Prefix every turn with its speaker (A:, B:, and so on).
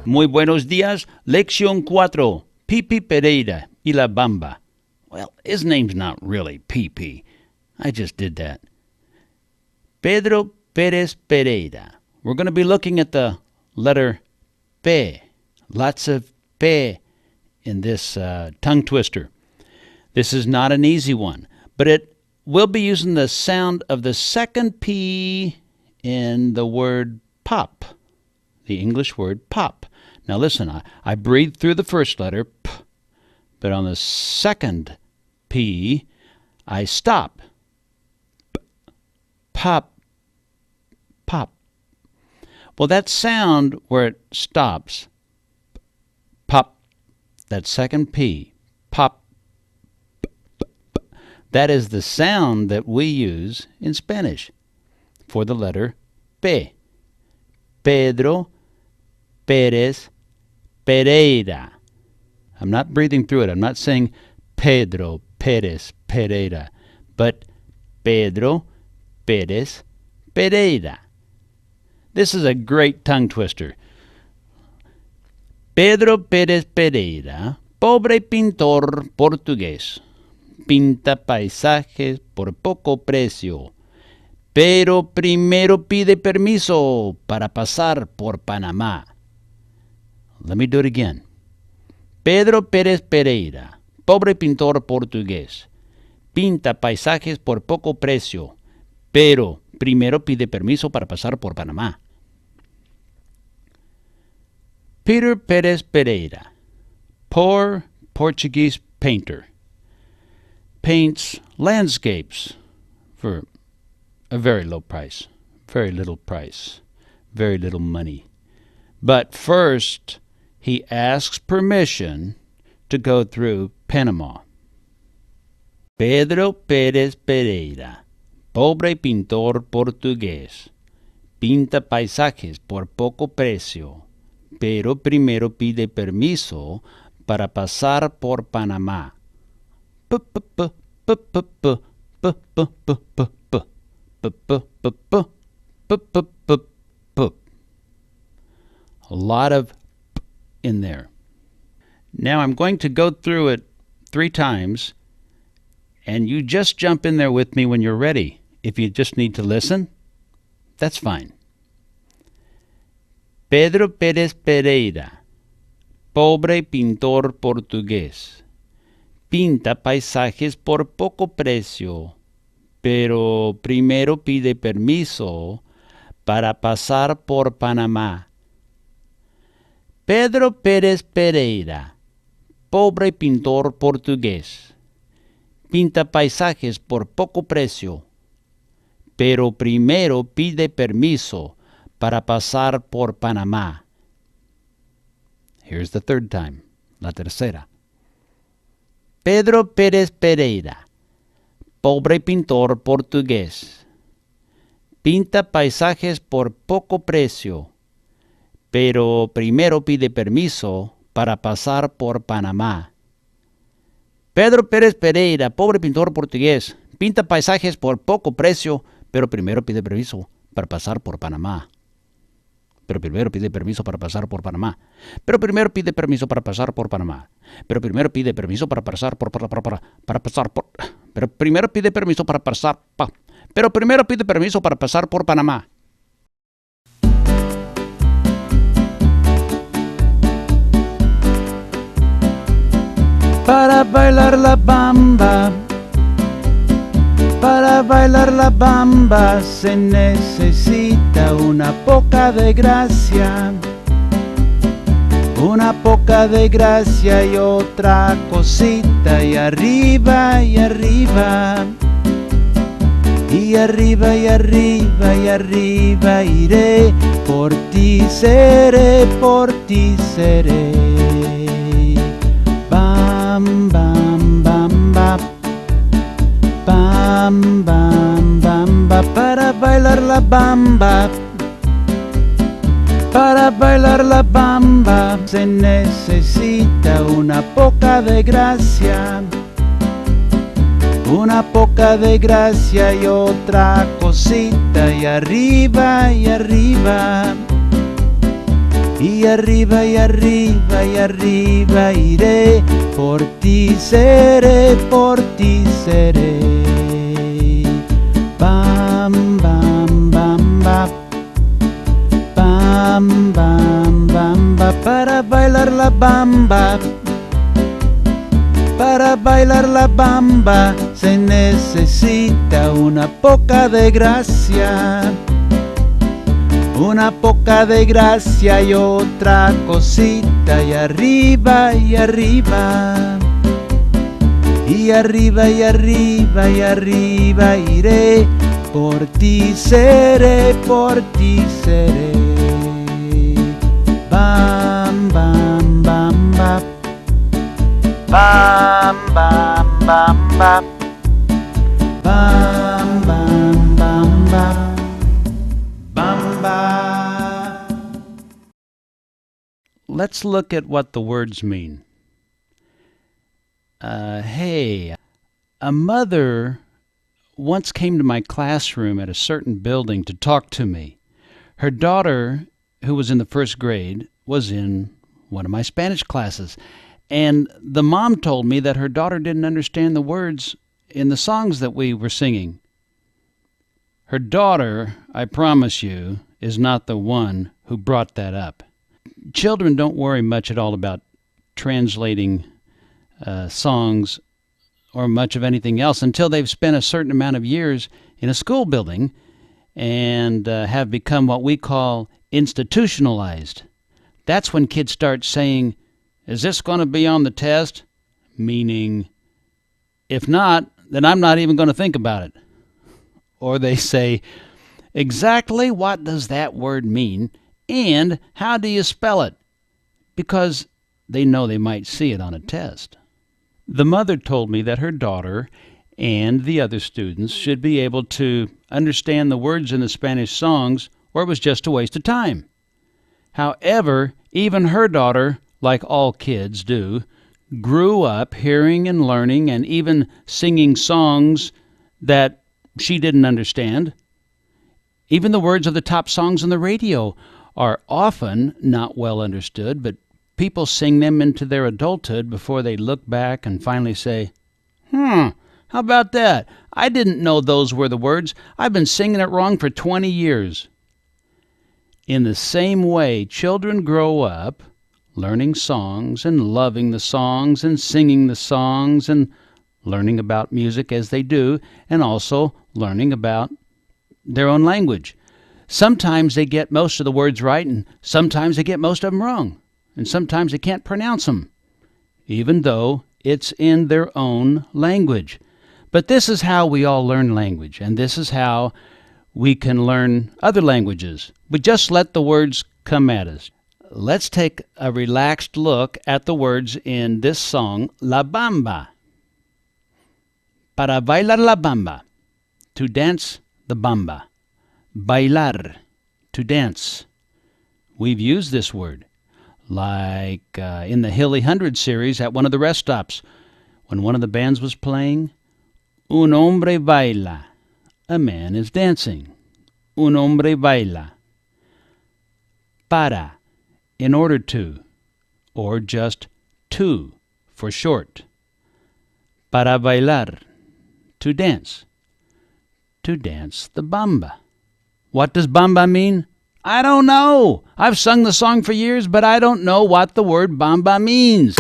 A: Muy buenos días. Lección 4. Pereira y La Bamba. Well, his name's not really P. I just did that. Pedro Pérez Pereira. We're going to be looking at the letter P. Lots of P in this tongue twister. This is not an easy one, but it will be using the sound of the second P in the word pop, the English word pop. Now listen, I breathed through the first letter, P, but on the second P, I stop. P, pop, pop. Well, that sound where it stops, pop, that second P, pop, that is the sound that we use in Spanish for the letter P. Pedro Pérez Pereira. I'm not breathing through it. I'm not saying Pedro Pérez Pereira, but Pedro Pérez Pereira. This is a great tongue twister. Pedro Pérez Pereira, pobre pintor portugués, pinta paisajes por poco precio, pero primero pide permiso para pasar por Panamá. Let me do it again. Pedro Pérez Pereira, pobre pintor portugués, pinta paisajes por poco precio, pero primero pide permiso para pasar por Panamá. Peter Pérez Pereira, poor Portuguese painter, paints landscapes for a very low price, very little money. But first, he asks permission to go through Panama. Pedro Pérez Pereira, pobre pintor portugués, pinta paisajes por poco precio, pero primero pide permiso para pasar por Panamá. A lot of p in there. Now I'm going to go through it 3 times, and you just jump in there with me when you're ready. If you just need to listen, that's fine. Pedro Pérez Pereira, pobre pintor portugués, pinta paisajes por poco precio, pero primero pide permiso para pasar por Panamá. Pedro Pérez Pereira, pobre pintor portugués, pinta paisajes por poco precio, pero primero pide permiso para pasar por Panamá. Here's the third time, la tercera. Pedro Pérez Pereira, pobre pintor portugués, pinta paisajes por poco precio, pero primero pide permiso para pasar por Panamá. Pedro Pérez Pereira, pobre pintor portugués, pinta paisajes por poco precio, pero primero pide permiso para pasar por Panamá. Pero primero pide permiso para pasar por Panamá. Pero primero pide permiso para pasar por Panamá. Pero primero pide permiso para pasar por Pero primero pide permiso para pasar Pero primero pide permiso para pasar por Panamá.
B: Para bailar la bamba, para bailar la bamba se necesita una poca de gracia, una poca de gracia y otra cosita, y arriba y arriba, y arriba y arriba y arriba iré, por ti seré, por ti seré. Bam, bam, bam, bam. Bam, bam, bam, bam, para bailar la bamba. Para bailar la bamba se necesita una poca de gracia, una poca de gracia y otra cosita, y arriba y arriba, y arriba y arriba y arriba iré, por ti seré, por ti seré. Bam, bam, bam, bam. Bam, bam, bamba, para bailar la bamba. Para bailar la bamba se necesita una poca de gracia, una poca de gracia y otra cosita, y arriba y arriba, y arriba y arriba y arriba iré, por ti seré, por ti seré. Bam, bam, bam, bam. Bam, bam, bam, bam. Bam, bam, bam, bam. Bamba.
A: Let's look at what the words mean. Hey, a mother once came to my classroom at a certain building to talk to me. Her daughter, who was in the first grade, was in one of my Spanish classes. And the mom told me that her daughter didn't understand the words in the songs that we were singing. Her daughter, I promise you, is not the one who brought that up. Children don't worry much at all about translating songs or much of anything else until they've spent a certain amount of years in a school building and have become what we call institutionalized. That's when kids start saying, "Is this going to be on the test?" Meaning, if not, then I'm not even going to think about it. Or they say, "Exactly what does that word mean, and how do you spell it?" Because they know they might see it on a test. The mother told me that her daughter and the other students should be able to understand the words in the Spanish songs, or it was just a waste of time. However, even her daughter, like all kids do, grew up hearing and learning and even singing songs that she didn't understand. Even the words of the top songs on the radio are often not well understood, but people sing them into their adulthood before they look back and finally say, how about that? I didn't know those were the words. I've been singing it wrong for 20 years. In the same way, children grow up learning songs and loving the songs and singing the songs and learning about music as they do, and also learning about their own language. Sometimes they get most of the words right, and sometimes they get most of them wrong, and sometimes they can't pronounce them, even though it's in their own language. But this is how we all learn language, and this is how we can learn other languages. We just let the words come at us. Let's take a relaxed look at the words in this song, La Bamba. Para bailar la bamba, to dance the bamba. Bailar, to dance. We've used this word, like in the Hilly 100 series at one of the rest stops, when one of the bands was playing, Un hombre baila, a man is dancing. Un hombre baila. Para, in order to, or just to, for short. Para bailar, to dance the bamba. What does bamba mean? I don't know. I've sung the song for years, but I don't know what the word bamba means.